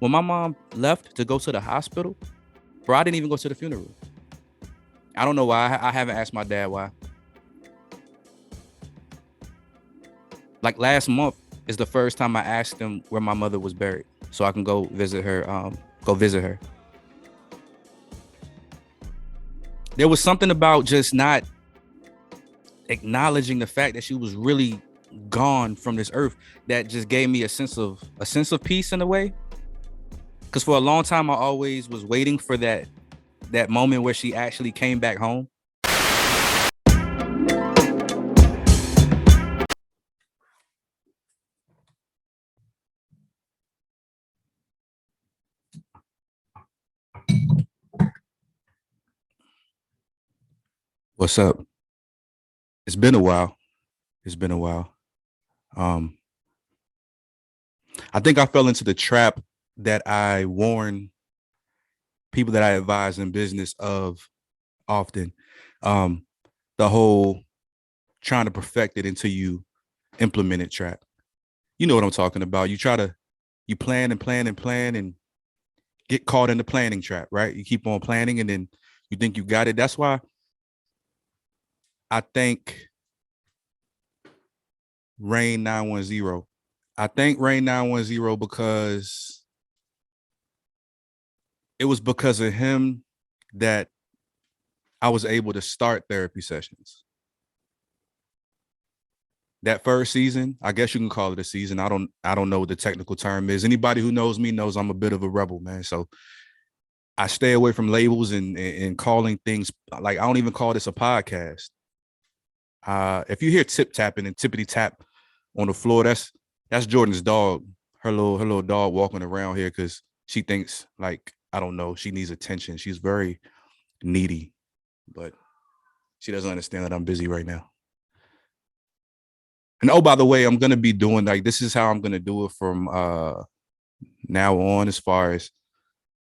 When my mom left to go to the hospital, bro, I didn't even go to the funeral. I don't know why. I haven't asked my dad why. Like last month is the first time I asked him where my mother was buried, so I can go visit her. Go visit her. There was something about just not acknowledging the fact that she was really gone from this earth that just gave me a sense of peace in a way. Because for a long time, I always was waiting for that moment where she actually came back home. What's up? It's been a while. It's been a while. I think I fell into the trap that I warn people that I advise in business of often. The whole trying to perfect it until you implement it trap. You know what I'm talking about. You plan and plan and plan and get caught in the planning trap, right? You keep on planning and then you think you got it. That's why I think Rain 910. I think Rain 910 because it was because of him that I was able to start therapy sessions. That first season, I guess you can call it a season. I don't know what the technical term is. Anybody who knows me knows I'm a bit of a rebel, man. So I stay away from labels and calling things like I don't even call this a podcast. If you hear tip tapping and tippity tap on the floor, that's Jordan's dog. Her little dog walking around here because she thinks like I don't know, she needs attention. She's very needy, but she doesn't understand that I'm busy right now. And oh, by the way, I'm gonna be doing like this is how I'm gonna do it from now on, as far as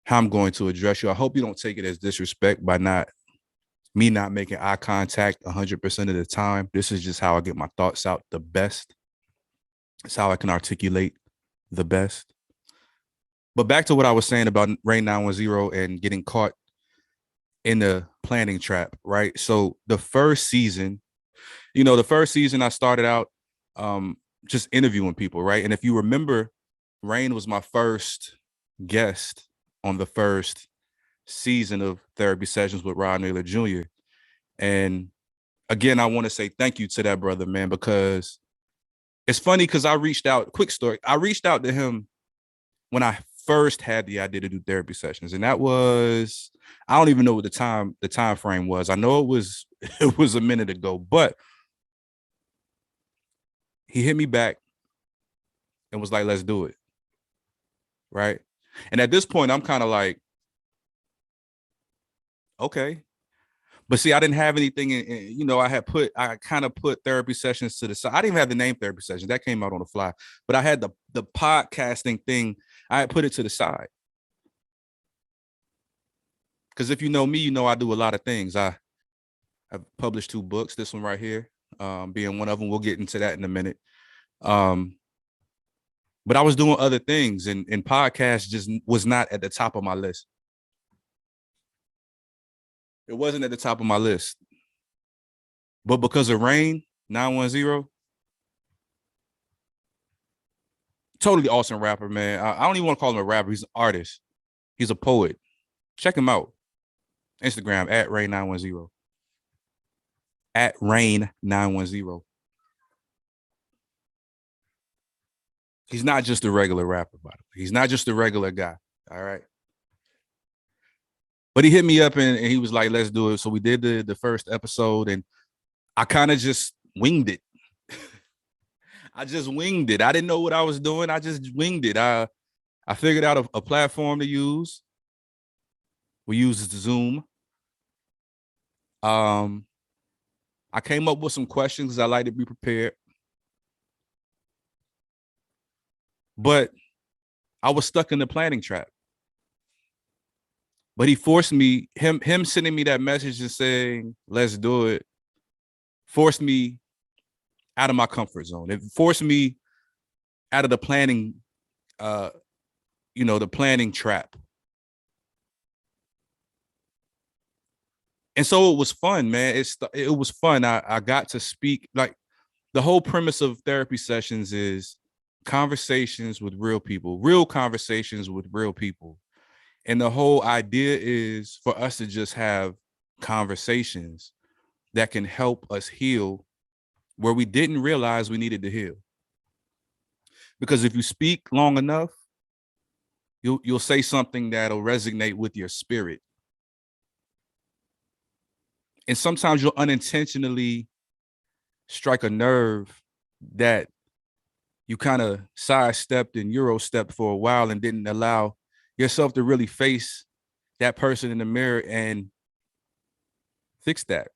how I'm going to address you. I hope you don't take it as disrespect by not making eye contact 100% of the time. This is just how I get my thoughts out the best. It's how I can articulate the best. But back to what I was saying about Rain 910 and getting caught in the planning trap, right? So the first season I started out just interviewing people, right? And if you remember, Rain was my first guest on the first season of Therapy Sessions with Rod Naylor Jr. And again, I want to say thank you to that brother, man, because it's funny because I reached out, quick story, I reached out to him when I first had the idea to do therapy sessions. And that was, I don't even know what the time frame was. I know it was a minute ago, but he hit me back and was like, let's do it. Right. And at this point, I'm kind of like, okay. But see, I didn't have anything I kind of put therapy sessions to the side. I didn't even have the name therapy sessions. That came out on the fly. But I had the podcasting thing. I had put it to the side. Because if you know me, you know I do a lot of things. I've published 2 books. This one right here, being one of them. We'll get into that in a minute. But I was doing other things, and podcast just was not at the top of my list. It wasn't at the top of my list. But because of Rain 910, totally awesome rapper, man. I don't even want to call him a rapper. He's an artist. He's a poet. Check him out. Instagram at Rain 910. At Rain 910. He's not just a regular rapper, by the way. He's not just a regular guy. All right. But he hit me up and he was like, let's do it. So we did the first episode and I kind of just winged it. I just winged it. I didn't know what I was doing. I just winged it. I figured out a platform to use. We used Zoom. I came up with some questions because I like to be prepared. But I was stuck in the planning trap. But he forced me, him sending me that message and saying, let's do it, forced me out of my comfort zone. It forced me out of the planning the planning trap. And so it was fun, man. It was fun. I got to speak. Like, the whole premise of therapy sessions is conversations with real conversations with real people. And the whole idea is for us to just have conversations that can help us heal where we didn't realize we needed to heal. Because if you speak long enough, you'll say something that'll resonate with your spirit. And sometimes you'll unintentionally strike a nerve that you kind of sidestepped and Eurostepped for a while and didn't allow yourself to really face that person in the mirror and fix that.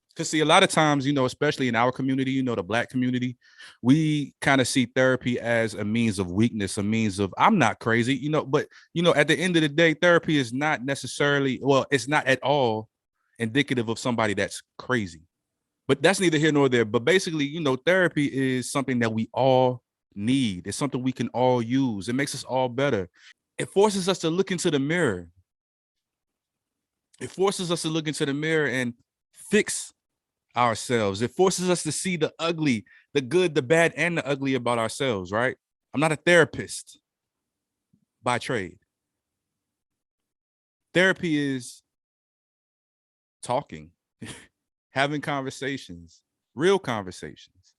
Because see, a lot of times, especially in our community, the Black community, we kind of see therapy as a means of weakness, a means of I'm not crazy, but at the end of the day, therapy is not necessarily, well, it's not at all indicative of somebody that's crazy. But that's neither here nor there. But basically, therapy is something that we all need. It's something we can all use. It makes us all better. It forces us to look into the mirror. It forces us to look into the mirror and fix ourselves. It forces us to see the ugly, the good, the bad, and the ugly about ourselves, right? I'm not a therapist by trade. Therapy is talking, having conversations, real conversations.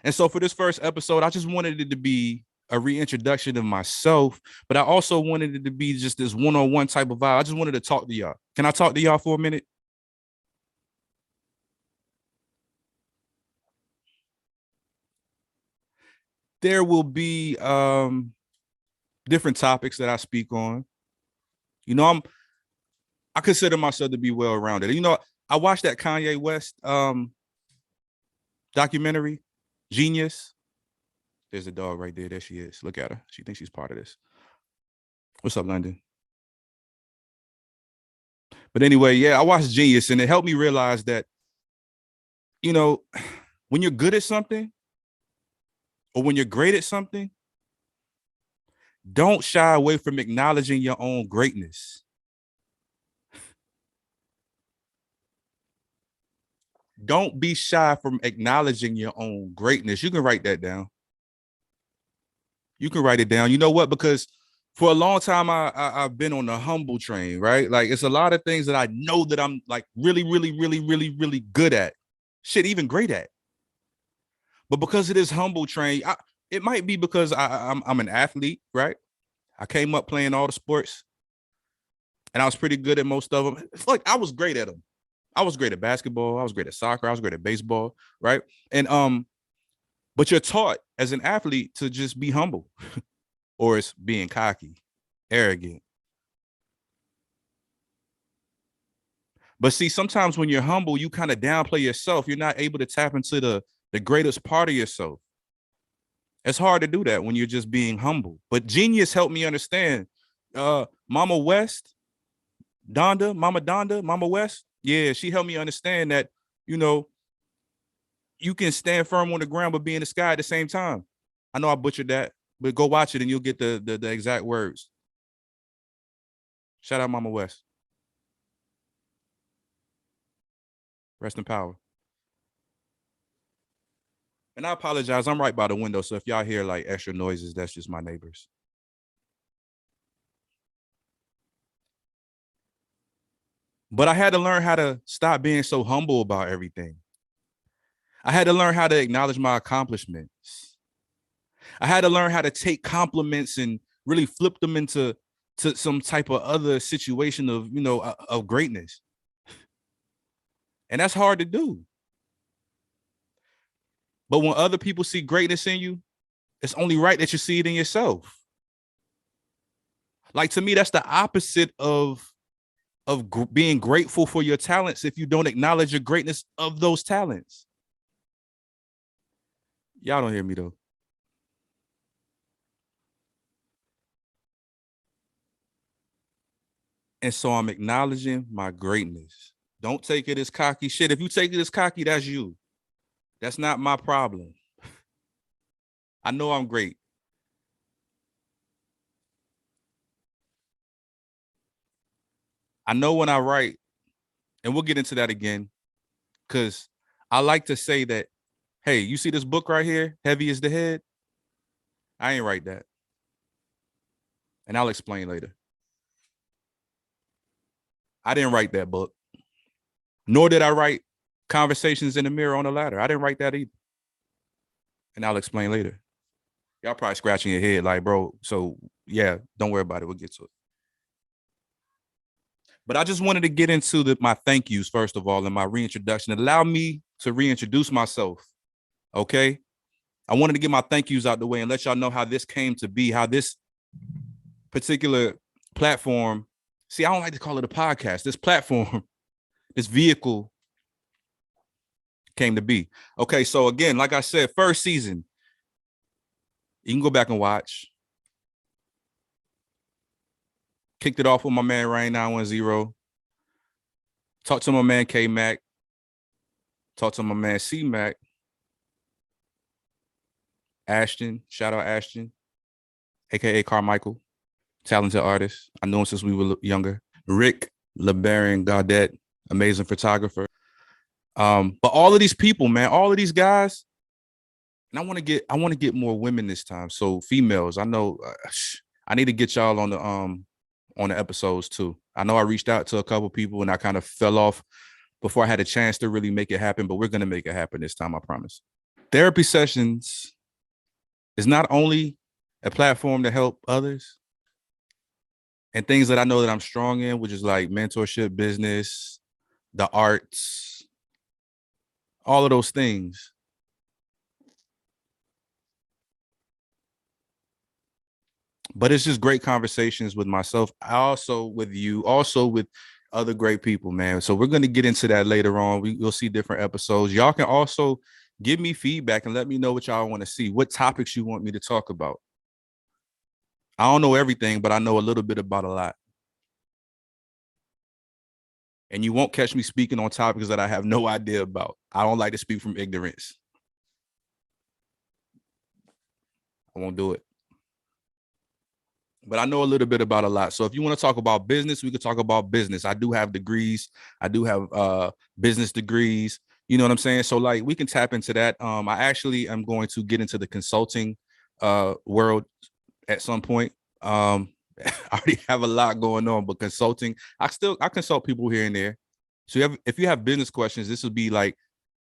And so for this first episode, I just wanted it to be a reintroduction of myself, but I also wanted it to be just this one-on-one type of vibe. I just wanted to talk to y'all. Can I talk to y'all for a minute? There will be different topics that I speak on. I consider myself to be well-rounded. I watched that Kanye West documentary, Genius. There's a dog right there. There she is. Look at her. She thinks she's part of this. What's up, London? But anyway, yeah, I watched Genius, and it helped me realize that, when you're good at something or when you're great at something, don't shy away from acknowledging your own greatness. Don't be shy from acknowledging your own greatness. You can write that down. You can write it down. You know what? Because for a long time, I've been on the humble train, right? Like, it's a lot of things that I know that I'm like really, really, really, really, really good at. Shit, even great at. But because of this humble train, it might be because I'm an athlete, right? I came up playing all the sports, and I was pretty good at most of them. It's like I was great at them. I was great at basketball. I was great at soccer. I was great at baseball, right? And but you're taught as an athlete to just be humble, or it's being cocky, arrogant. But see, sometimes when you're humble, you kind of downplay yourself. You're not able to tap into the greatest part of yourself. It's hard to do that when you're just being humble. But Genius helped me understand. Mama West, Mama West. Yeah, she helped me understand that, you can stand firm on the ground but be in the sky at the same time. I know I butchered that, but go watch it and you'll get the exact words. Shout out Mama West. Rest in power. And I apologize. I'm right by the window. So if y'all hear like extra noises, that's just my neighbors. But I had to learn how to stop being so humble about everything. I had to learn how to acknowledge my accomplishments. I had to learn how to take compliments and really flip them into some type of other situation of, of greatness. And that's hard to do. But when other people see greatness in you, it's only right that you see it in yourself. Like, to me, that's the opposite of being grateful for your talents if you don't acknowledge your greatness of those talents. Y'all don't hear me though. And so I'm acknowledging my greatness. Don't take it as cocky shit. If you take it as cocky, that's you. That's not my problem. I know I'm great. I know when I write, and we'll get into that again, because I like to say that, hey, you see this book right here, Heavy is the Head? I ain't write that. And I'll explain later. I didn't write that book. Nor did I write Conversations in the Mirror on the Ladder. I didn't write that either. And I'll explain later. Y'all probably scratching your head like, bro, so yeah, don't worry about it. We'll get to it. But I just wanted to get into my thank yous, first of all, and my reintroduction. Allow me to reintroduce myself, okay? I wanted to get my thank yous out the way and let y'all know how this came to be, how this particular platform, see, I don't like to call it a podcast, this platform, this vehicle came to be. Okay, so again, like I said, first season, you can go back and watch. Kicked it off with my man Rain 910. Talked to my man K Mac. Talked to my man C Mac. Ashton, shout out Ashton, aka Carmichael, talented artist. I know him since we were younger. Rick LeBaron Gaudet, amazing photographer. But all of these people, man, all of these guys, and I want to get more women this time. So females, I know I need to get y'all on the episodes too. I know I reached out to a couple people and I kind of fell off before I had a chance to really make it happen, but we're going to make it happen this time, I promise. Therapy sessions is not only a platform to help others and things that I know that I'm strong in, which is like mentorship, business, the arts, all of those things. But it's just great conversations with myself, also with you, also with other great people, man. So we're going to get into that later on. You'll see different episodes. Y'all can also give me feedback and let me know what y'all want to see, what topics you want me to talk about. I don't know everything, but I know a little bit about a lot. And you won't catch me speaking on topics that I have no idea about. I don't like to speak from ignorance. I won't do it. But I know a little bit about a lot. So if you want to talk about business, we could talk about business. I do have degrees. I do have business degrees. You know what I'm saying? So like we can tap into that. I actually am going to get into the consulting world at some point. I already have a lot going on, but consulting, I consult people here and there. So if you have business questions, this would be like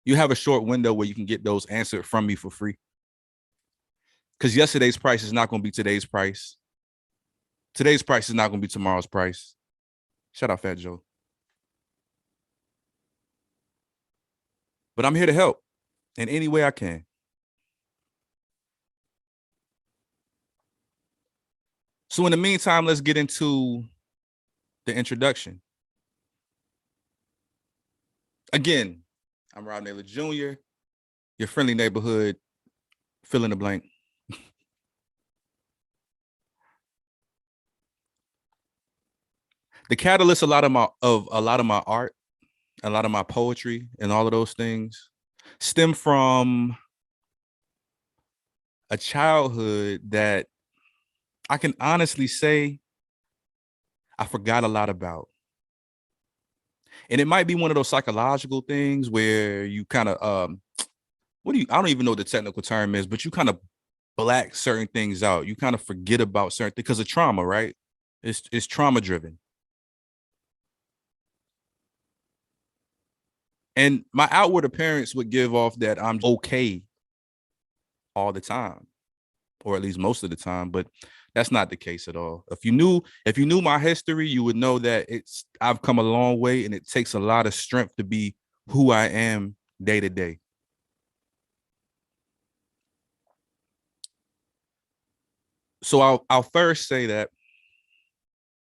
you have a short window where you can get those answered from me for free. Because yesterday's price is not going to be today's price. Today's price is not going to be tomorrow's price. Shout out Fat Joe. But I'm here to help in any way I can. So in the meantime, let's get into the introduction. Again, I'm Rob Naylor Jr., your friendly neighborhood, fill in the blank. The catalyst, a lot of my art, a lot of my poetry, and all of those things stem from a childhood that I can honestly say I forgot a lot about. And it might be one of those psychological things where you kind of I don't even know what the technical term is, but you kind of black certain things out. You kind of forget about certain things because of trauma, right? It's trauma driven. And my outward appearance would give off that I'm okay all the time, or at least most of the time, but that's not the case at all. If you knew my history, you would know that I've come a long way and it takes a lot of strength to be who I am day to day. So I'll first say that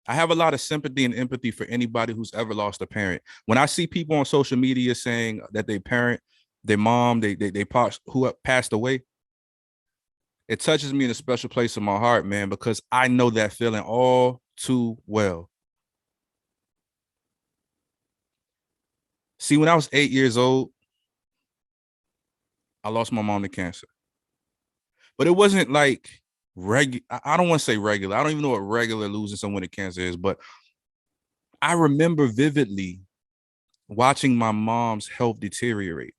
I have a lot of sympathy and empathy for anybody who's ever lost a parent. When I see people on social media saying that their parent, their mom, they who passed away, it touches me in a special place in my heart, man, because I know that feeling all too well. See, when I was 8 years old, I lost my mom to cancer. But it wasn't like I don't want to say regular. I don't even know what regular losing someone to cancer is, but I remember vividly watching my mom's health deteriorate.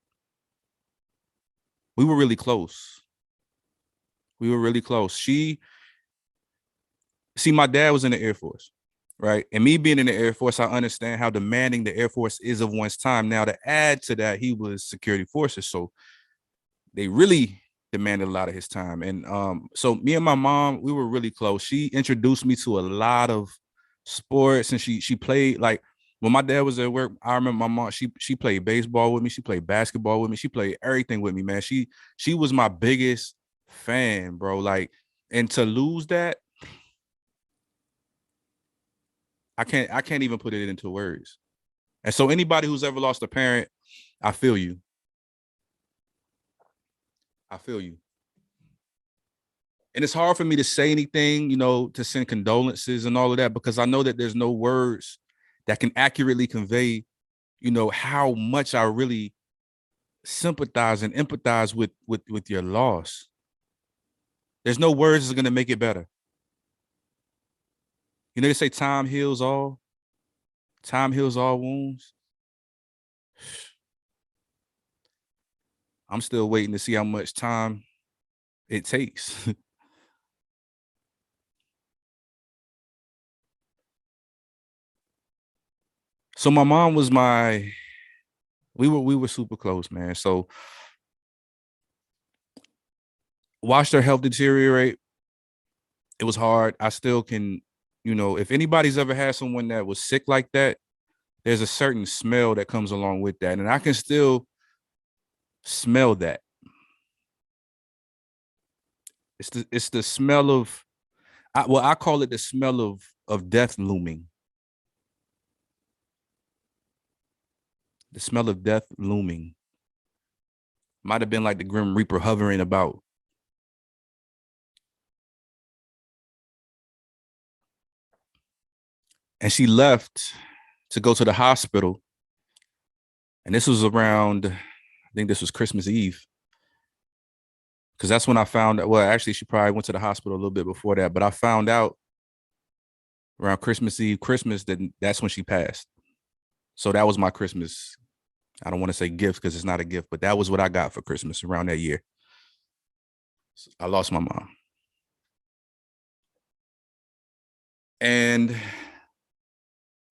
We were really close. We were really close. My dad was in the Air Force, right? And me being in the Air Force, I understand how demanding the Air Force is of one's time. Now, to add to that, he was security forces. So they really demanded a lot of his time. And so me and my mom, we were really close. She introduced me to a lot of sports, and she played like when my dad was at work. I remember my mom, she played baseball with me, she played basketball with me, she played everything with me, man. She was my biggest fan, bro. Like, and to lose that, I can't even put it into words. And so anybody who's ever lost a parent, I feel you. I feel you. And it's hard for me to say anything, to send condolences and all of that, because I know that there's no words that can accurately convey, how much I really sympathize and empathize with your loss. There's no words that's gonna make it better. They say time heals all. Time heals all wounds. I'm still waiting to see how much time it takes. So my mom was we were super close, man. So watched her health deteriorate. It was hard. I still can, if anybody's ever had someone that was sick like that, there's a certain smell that comes along with that. And I can still smell that. It's the smell of I call it the smell of death looming. The smell of death looming. Might have been like the Grim Reaper hovering about. And she left to go to the hospital. And this was around, I think this was Christmas Eve. Because that's when I found out. Well, actually, she probably went to the hospital a little bit before that. But I found out around Christmas Eve, Christmas, that's when she passed. So that was my Christmas. I don't want to say gift because it's not a gift, but that was what I got for Christmas around that year. I lost my mom. And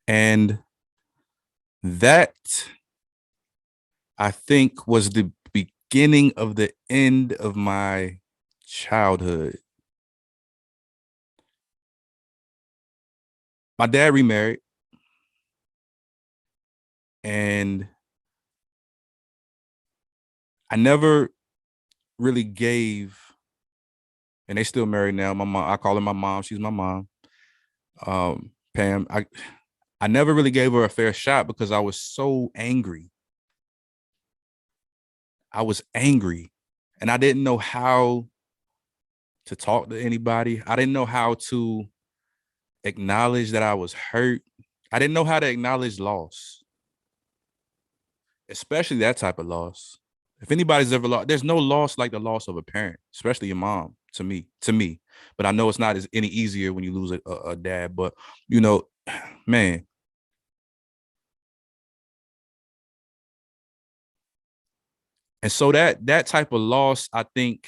and that I think was the beginning of the end of my childhood. My dad remarried, and I never really gave, and they still married now. My mom, I call her my mom. She's my mom. Pam, I never really gave her a fair shot because I was so angry. I was angry, and I didn't know how to talk to anybody. I didn't know how to acknowledge that I was hurt. I didn't know how to acknowledge loss, especially that type of loss. If anybody's ever lost, there's no loss like the loss of a parent, especially your mom. To me, but I know it's not as any easier when you lose a dad. But you know, man, and so that type of loss, I think,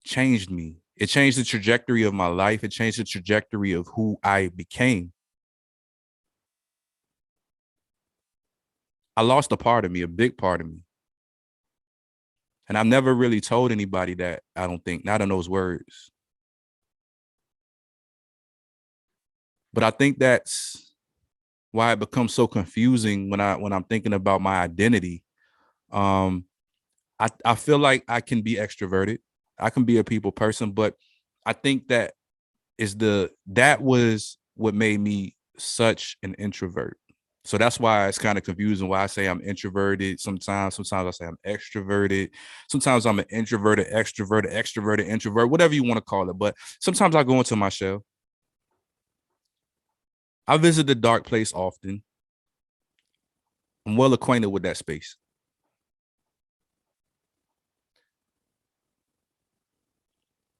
changed me. It changed the trajectory of my life. It changed the trajectory of who I became. I lost a part of me, a big part of me. And I've never really told anybody that, I don't think, not in those words. But I think that's why it becomes so confusing when I'm thinking about my identity. Um, I feel like I can be extroverted. I can be a people person, but I think that was what made me such an introvert. So that's why it's kind of confusing why I say I'm introverted sometimes. Sometimes I say I'm extroverted. Sometimes I'm an introverted, extroverted, introvert, whatever you want to call it. But sometimes I go into my shell. I visit the dark place often. I'm well acquainted with that space.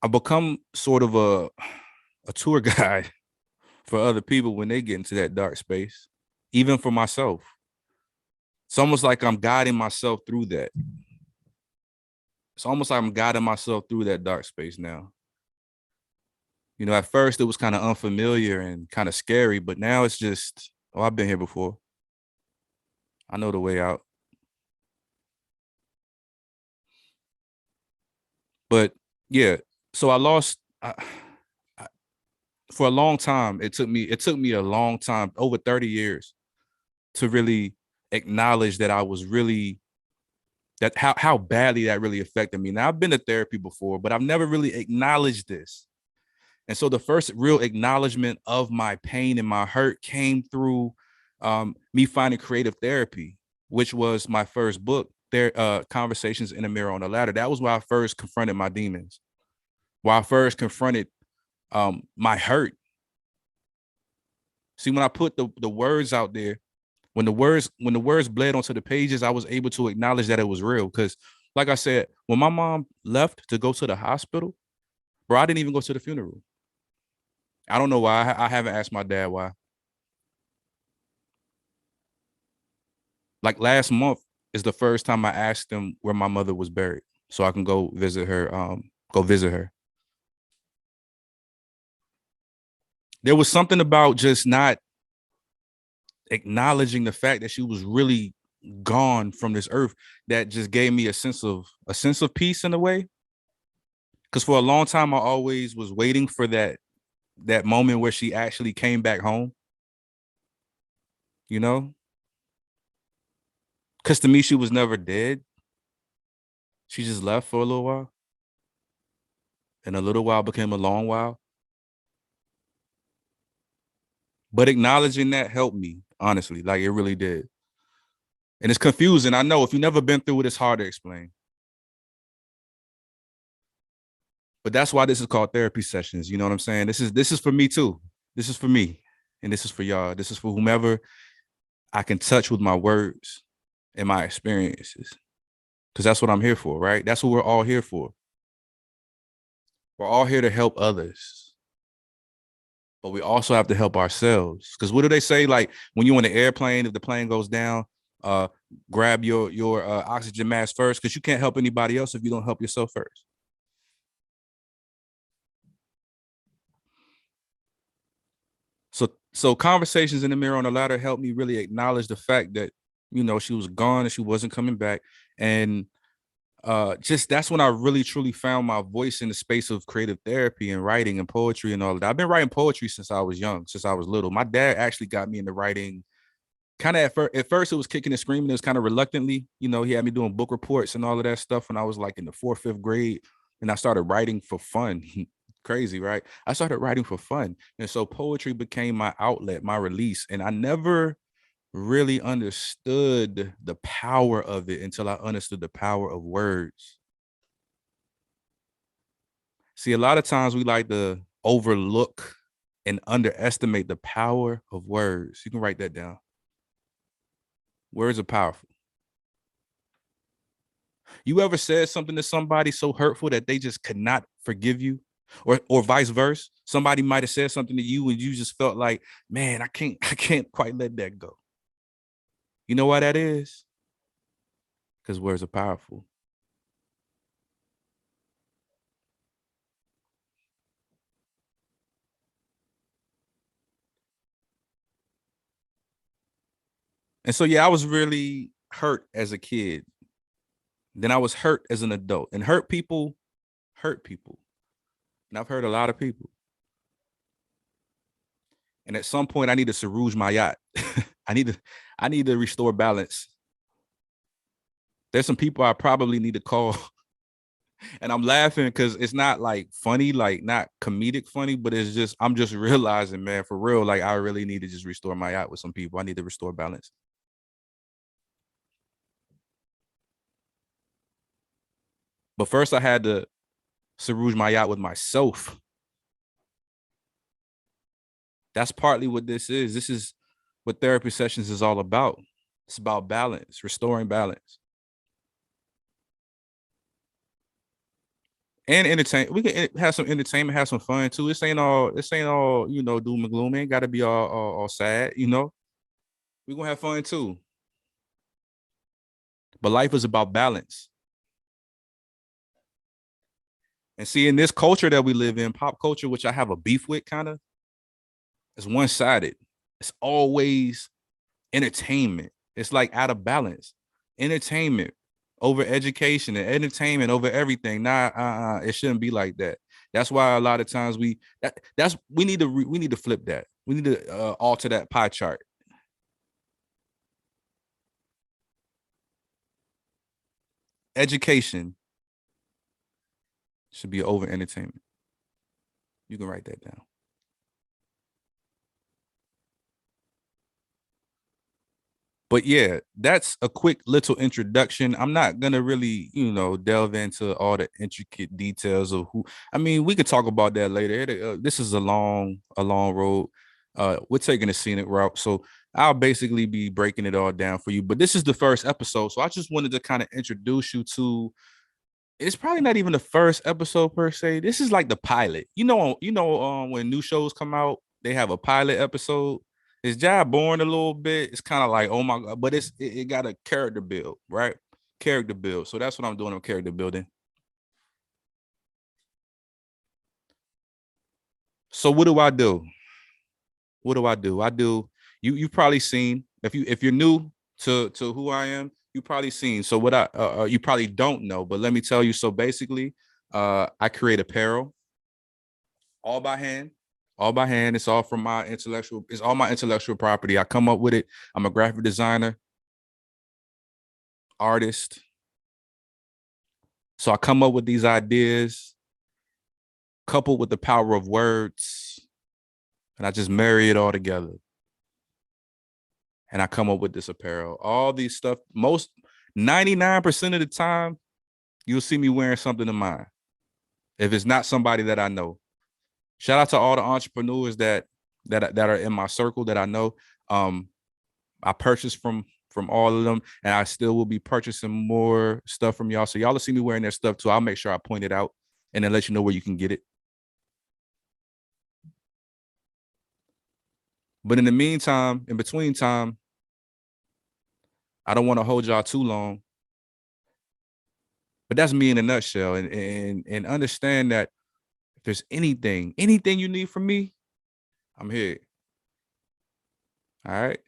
I've become sort of a tour guide. for other people when they get into that dark space, even for myself. It's almost like I'm guiding myself through that. It's almost like I'm guiding myself through that dark space now. You know, at first it was kind of unfamiliar and kind of scary, but now it's just, oh, I've been here before. I know the way out. But yeah, so for a long time. It took me a long time, over 30 years, to really acknowledge that I was really that how badly that really affected me. Now I've been to therapy before, but I've never really acknowledged this. And so the first real acknowledgement of my pain and my hurt came through me finding creative therapy, which was my first book, Conversations in the Mirror on the Ladder. That was where I first confronted my demons, where I first confronted my hurt. See, when I put the words out there, when the words bled onto the pages, I was able to acknowledge that it was real. Because, like I said, when my mom left to go to the hospital, bro, I didn't even go to the funeral. I don't know why. I haven't asked my dad why. Like last month is the first time I asked him where my mother was buried, so I can go visit her. Go visit her. There was something about just not acknowledging the fact that she was really gone from this earth that just gave me a sense of peace in a way. Because for a long time I always was waiting for that moment where she actually came back home, you know? Because to me, she was never dead. She just left for a little while, and a little while became a long while. But acknowledging that helped me, honestly. Like it really did. And it's confusing. I know if you've never been through it, it's hard to explain. But that's why this is called therapy sessions. You know what I'm saying? This is for me too. This is for me. And this is for y'all. This is for whomever I can touch with my words and my experiences. Because that's what I'm here for, right? That's what we're all here for. We're all here to help others, but we also have to help ourselves. Because what do they say? Like when you're on the airplane, if the plane goes down, uh, grab your oxygen mask first, because you can't help anybody else if you don't help yourself first. So conversations in the mirror on the ladder helped me really acknowledge the fact that she was gone and she wasn't coming back, and just that's when I really truly found my voice in the space of creative therapy and writing and poetry and all of that. I've been writing poetry since I was young, since I was little. My dad actually got me into writing kind of at first it was kicking and screaming. It was kind of reluctantly. He had me doing book reports and all of that stuff when I was like in the fourth, fifth grade. And I started writing for fun. Crazy, right? I started writing for fun. And so poetry became my outlet, my release. And I never really understood the power of it until I understood the power of words. See, a lot of times we like to overlook and underestimate the power of words. You can write that down. Words are powerful. You ever said something to somebody so hurtful that they just could not forgive you? Or vice versa. Somebody might have said something to you and you just felt like, man, I can't quite let that go. You know why that is? Because words are powerful. And so yeah, I was really hurt as a kid. Then I was hurt as an adult. And hurt people hurt people. And I've hurt a lot of people. And at some point I need to Sarouge my yacht. I need to I need to restore balance. There's some people I probably need to call. And I'm laughing because it's not like funny, like not comedic funny, but it's just I'm just realizing, man, for real, like I really need to just restore my yacht with some people. I need to restore balance. But first I had to Sarouge my yacht with myself. That's partly what this is. This is what therapy sessions is all about. It's about balance, restoring balance. and entertain. We can have some entertainment, have some fun too. This ain't all doom and gloom. It ain't got to be all sad. We gonna have fun too. But life is about balance. And see, in this culture that we live in, pop culture, which I have a beef with, kind of, it's one sided. It's always entertainment. It's like out of balance. Entertainment over education and entertainment over everything. Nah, it shouldn't be like that. That's why a lot of times we need to flip that. We need to alter that pie chart. Education should be over entertainment. You can write that down. But yeah, that's a quick little introduction. I'm not gonna really, delve into all the intricate details of who. I mean, we could talk about that later. This is a long road. We're taking a scenic route, so I'll basically be breaking it all down for you. But this is the first episode, so I just wanted to kind of introduce you to. It's probably not even the first episode per se. This is like the pilot. When new shows come out, they have a pilot episode. It's job boring a little bit. It's kind of like, oh my god, but it got a character build, right? Character build. So that's what I'm doing on character building. So what do I do? What do I do? You've probably seen if you're new to who I am, you probably seen. So what you probably don't know, but let me tell you. So basically, I create apparel all by hand. All by hand. It's all from it's all my intellectual property. I come up with it. I'm a graphic designer, artist. So I come up with these ideas, coupled with the power of words, and I just marry it all together. And I come up with this apparel. All these stuff, most 99% of the time, you'll see me wearing something of mine. If it's not somebody that I know. Shout out to all the entrepreneurs that are in my circle that I know. I purchased from all of them, and I still will be purchasing more stuff from y'all. So y'all will see me wearing their stuff too. I'll make sure I point it out and then let you know where you can get it. But in the meantime, in between time, I don't want to hold y'all too long. But that's me in a nutshell. And understand that if there's anything you need from me, I'm here. All right.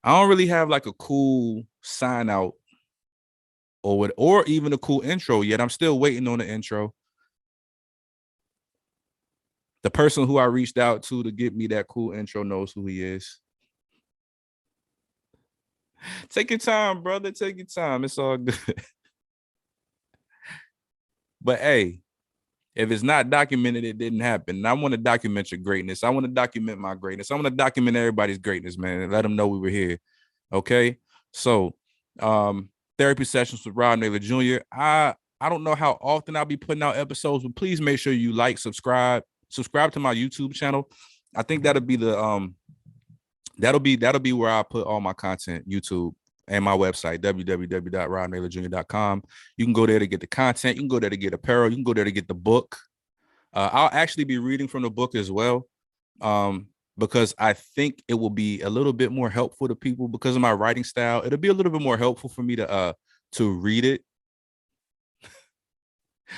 I don't really have like a cool sign out or even a cool intro yet. I'm still waiting on the intro. The person who I reached out to get me that cool intro knows who he is. Take your time, brother. Take your time. It's all good. But hey, if it's not documented, it didn't happen. And I want to document your greatness. I want to document my greatness. I want to document everybody's greatness, man, and let them know we were here. Okay. So, therapy sessions with Rod Naylor Jr. I don't know how often I'll be putting out episodes, but please make sure you like, subscribe to my YouTube channel. I think that'll be where I put all my content, YouTube and my website, www.rodnaylorjr.com. You can go there to get the content. You can go there to get apparel. You can go there to get the book. I'll actually be reading from the book as well, because I think it will be a little bit more helpful to people because of my writing style. It'll be a little bit more helpful for me to read it,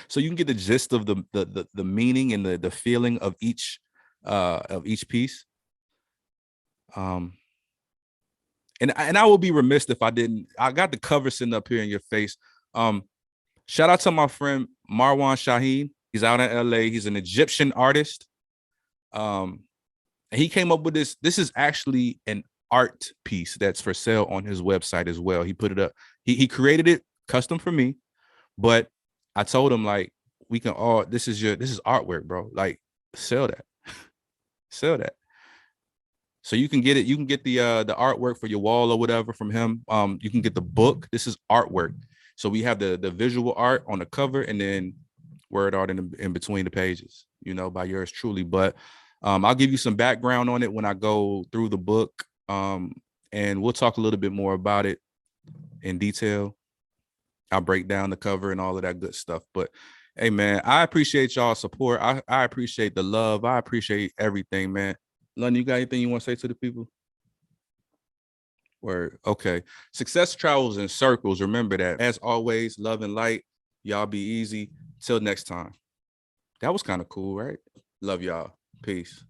so you can get the gist of the meaning and the feeling of each piece. And I will be remiss if I didn't. I got the cover sitting up here in your face. Shout out to my friend Marwan Shaheen. He's out in LA. He's an Egyptian artist. And he came up with this. This is actually an art piece that's for sale on his website as well. He put it up. He created it custom for me, but I told him, like, we can all. This is artwork, bro. Like, sell that. Sell that. So you can get it. You can get the artwork for your wall or whatever from him. You can get the book. This is artwork. So we have the visual art on the cover and then word art in between the pages, by yours truly. But I'll give you some background on it when I go through the book. And we'll talk a little bit more about it in detail. I'll break down the cover and all of that good stuff. But hey, man, I appreciate y'all's support. I appreciate the love. I appreciate everything, man. London, you got anything you want to say to the people? Word. Okay. Success travels in circles. Remember that. As always, love and light. Y'all be easy. Till next time. That was kind of cool, right? Love y'all. Peace.